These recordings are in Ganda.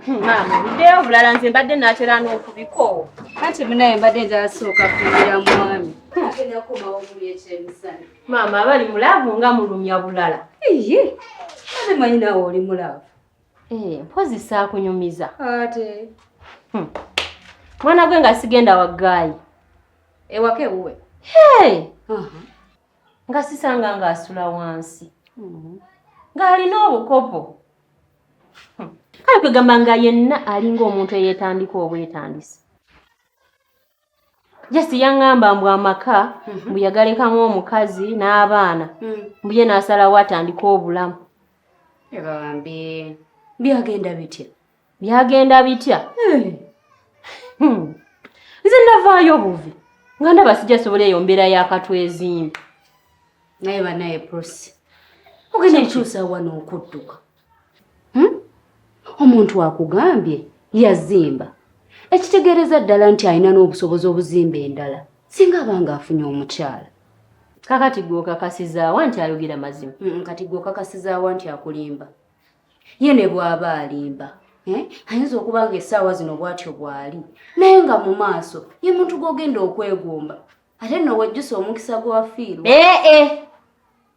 Mama, ndeyo bulala nze mbadde natera n'okubiko. Kati munaye mbadde njasooka kuira mwami. Agenda kubawo buli ekyemisana. Mama, abali mulavu nga mulumya bulala. Iye, ate manyi nawe oli mulavu. Mpozi saakunyumiza. Ate. Mwana gwe nga sigenda waggaayi. Ewake wuwe. Nga sisanga ng'asula wansi. Ng'alina obukopo. Kale kwegamba nga yenna alinga omuntu eyeetandika obwetandisi. Jesi yaŋŋamba mbu amaka mbu yagalekamu omukazi n'abaana mbu ye n'asalawo atandika obulamu. Ebambi byagenda bitya? Byagenda bitya? Nze navaayo buvi nga ndaba sijja sobola eyo mbeera y'akatwezimbi. Naye banaye Prosi, ogenda ekyusa wano okudduka. Omuntu akugambye yazimba. Ekitegeereza ddala nti alina n'obusobozi obuzimba endala singa abanga afunye omukyala. Kakati gwe okakasizaawa nti ayogera mazima. Kati gwe okakasizaawa nti akulimba. Ye ne bw'aba alimba. Ayinza okuba nga essaawa zino bw'atyo bw'ali. Naye nga mu maaso ye muntu gw'ogenda okwegomba. Ate nno wejjusa omukisa gw'afiirwa.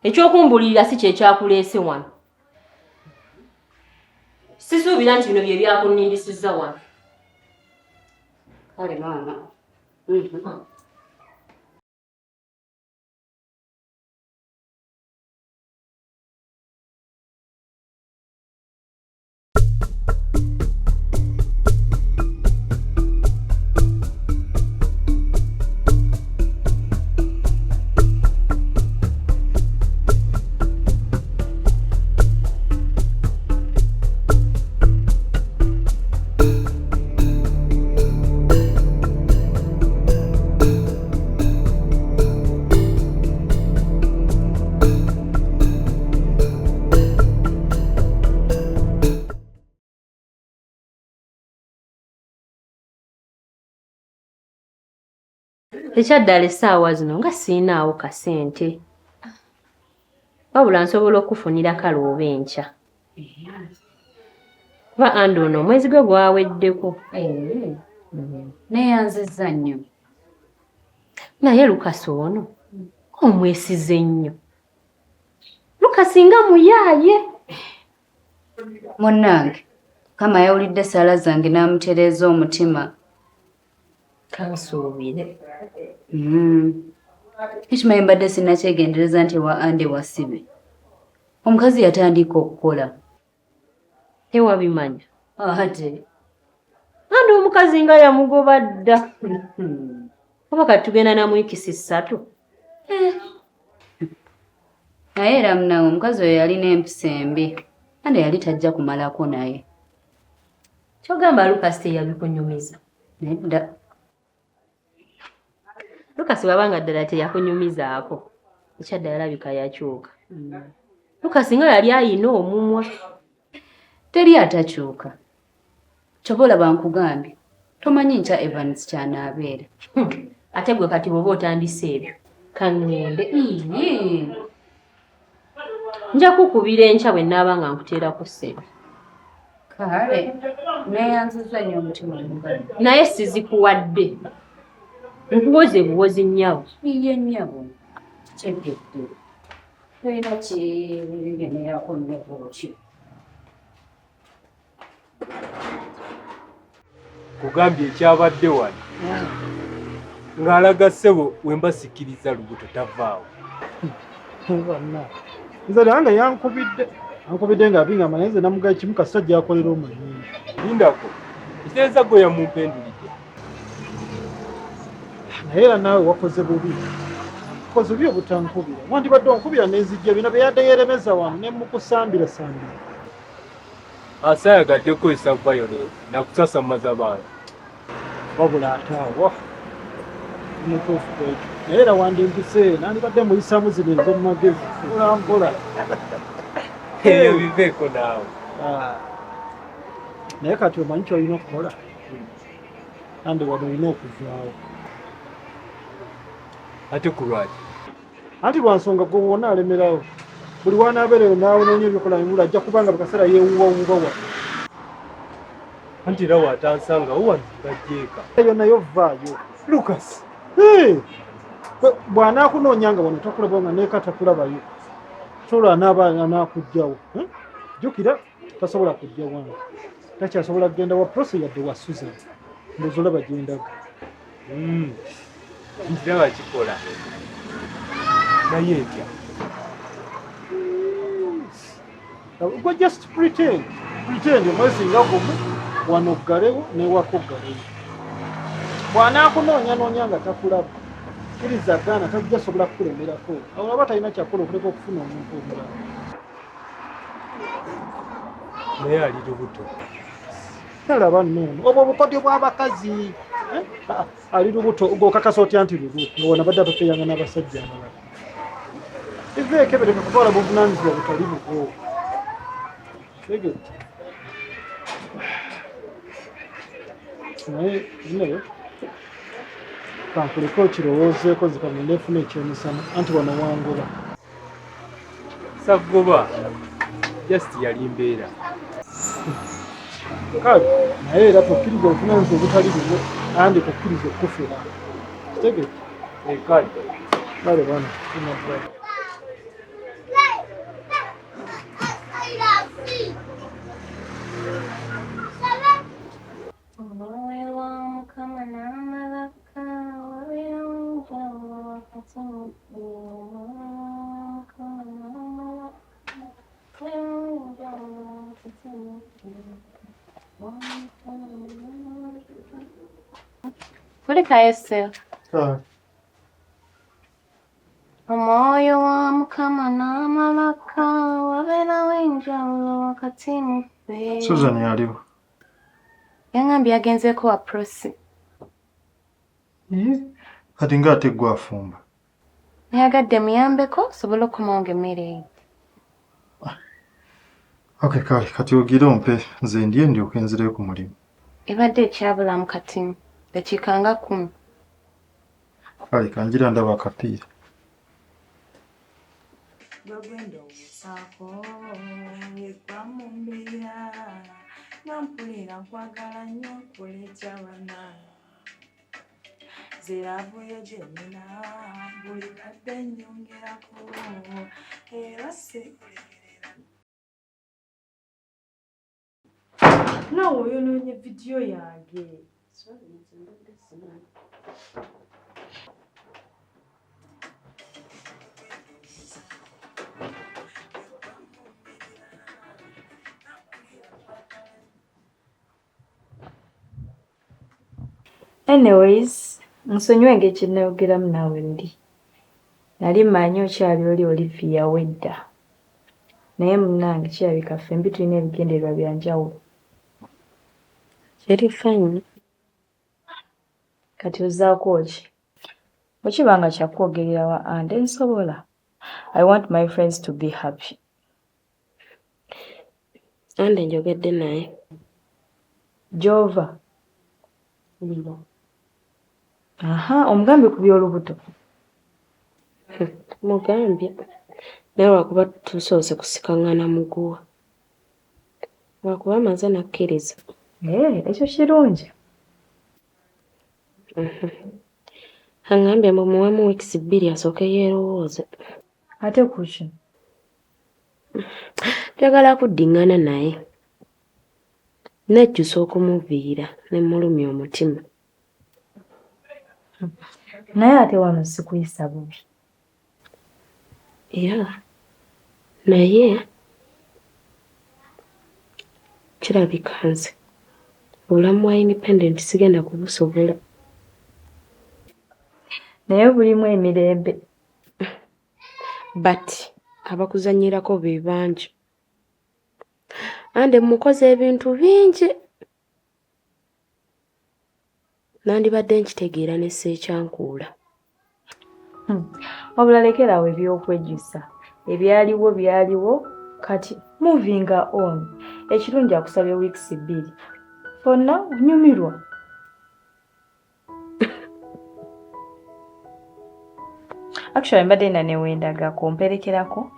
Ekyokumbulirira si kye kyakuleese wano. Sisuubira nti bino bye byakunnindisizza wano. Kale maama. Ekyaddala essaawa zino nga siinaawo kasente. Wabula nsobola okufunira kale oba enkya. Kuba andi ono omwezi gwe gwaweddeko. Neeyanzizza nnyo. Naye Lukasi ono omwesize nnyo. Lukasi nga muyaaye. Munnange, Kama yawulidde essaala zange n'amutereeza omutima. Kansuubire. Ekimanyi mbadde sinnakyegendereza nti wa Ande wasibe. Omukazi yatandika okukola. Tewabimanya. Ate. Andi omukazi nga yamugoba dda. Oba kati tugenda na wiiki 3. Naye era munawe omukazi oyo yalina empisa embi. Ande yali tajja kumalako naye. Kyogamba Lukasi teyabikunyumiza. Nedda. Lukasi wabanga ddala teyakunyumizaako. Ekyaddala alabika yakyuka. Lukasi nga yali ayina omumwa. Teri atakyuka. Kyobola bankugambye. Tomanyi nkya Evans ky'anaabeera. Ate gwe kati bw'oba otandise ebyo. Kaŋŋende. Nja kukubira enkya bwe nnaaba nga nkuteera ku ssebo. Kale, neeyanzizza nnyo omutima omugalo. Naye sizikuwadde. Nkuwoze buwozi nnyabo. Iye nnyabo. Kyegedde. Toyina kigenderako nnyabo ki. Kugambye ekyabadde wano. Ng'alaga ssebo we mbasikiriza lubuto tavaawo. Nze nange yankubidde ng'abingamba naye nze namugaye kimu kasita gy'akolera omulimu. Lindako, ekitereeza gwe yamumpendulidde. Naye era naawe wakoze bubi. Wakoze bubi obutankubira. Wandibadde onkubira n'enzijja bino bye yadde wano ne mukusambira. Asayagaddeko esavayole nakusasamaza bantu. Wabula ate awo. Mutuufu kwekyo. Naye era wandimpise nandibadde muyisamu zino ez'omumagezi. Mpola. Eyo biveeko naawe. Naye kati omanyi ky'olina okukola. Andi wano olina okuvaawo. Ate ku lwaki? Anti lwa nsonga gwe wonna alemerawo. Buli wanaabeereyo naawe n'onyo ebyokola mibula ajja kubanga bakaseera yeewuwawuwa wa. Anti era watansanga wanzigajjeeka. Eyo nayo vaayo. Lucas, bw'anaakunoonyanga wano takulaba nga neeka takulabayo. Sobola anaakugjawo. Jjukira tasobola kujja wange. Takyasobola kugenda wa Prosi yadde wa Susan. Ndowooza olaba gye ndaga. ntiraba kikola. Naye etya. Go just pretend. Pretend omwezi nga gumu wano ggalewo n'ewako ggalewo. Bw'anaakunoonya nga takulaba. Kkiriza gaana tajja sobola kukulemerako. Awo aba talina kyakola okuleka okufuna omuntu omulala. Naye ali lubuto. Talaba nno. Obwo obukodyo bw'abakazi. Ali lubuto ng'okakasa otya nti lubuto. Nga wano badde abafeeyanga n'abasajja abalala. Iveeko ebireka kutwala buvunaanyizibwa butali bugo. Tegete. Naye nnayo kankuleko okirowoozeeko zikamende nfuna ekyemisana anti wano wangoba. Sagoba just yali mbeera. Kale naye era tokkiriza obuvunaanyizibwa obutali bugo andi tokkiriza okufera. Tegete. Kale. Kale bana tunaddayo. Kulikayo ssebo. Omwoyo wa Mukama n'amalaka wabeerawo enjawulo wakati mu ffe. Susan yaliwo. Yangambye yagenzeeko wa Prosi. Kati ng'ate gwe afumba. Nayagadde muyambeko sobole okumonga emmere. Okay, kati ogire ompe nze ndye ndyoke nzireyo ku mulimu. Ebadde ekyabulamu kati dakiika nga 10. Kale kanjira ndaba akapiira. Gwegwenda obusaako yegwa mu mbeera nampulira nkwagala nnyo nkuleetya bana ziravuye gye nina buli kadde nnyongerako era sikulemerera. Naawe oyonoonye vidiyo yange. Anyways, nsonyiwe ng'ekinayogeramu naawe ndi. Nali mmanyi okyali oli Olivia wedda. Naye munnange kirabika ffembi tulina ebigendererwa bya njawulo. Kiri fine. Kati ozzaako ki? Okibanga kyakwogerera wa ande nsobola. I want my friends to be happy. Ande njogedde naye. Jova. Libo. Aha, omugambye ku by'olubuto. Mugambye. Naye lwakuba tusoose kusikaŋŋana muguwa. Lwakuba amaze nakkiriza. Ekyo kirungi. Aŋŋambye mumuwemu wiikisi 2 asooke yeerowooze. Ate ku ki? Njagala kuddiŋŋana naye. Nejjusa okumuviira ne mulumya omutima. Naye ate wano sikuyisa bubi. Era naye kirabika nze obulamu bwa independent sigenda kubusobola. Naye bulimu emirembe. But abakuzannyirako be bangi. Ande mukoze ebintu bingi. Nandibadde nkitegeera ne seekyankuula. Wabula lekerawo ebyokwejjusa. Ebyaliwo byaliwo kati moving on. Ekirungi akusabye wiikisi 2. Fonna onyumirwa. Actually mbadde na newendagako mperekerako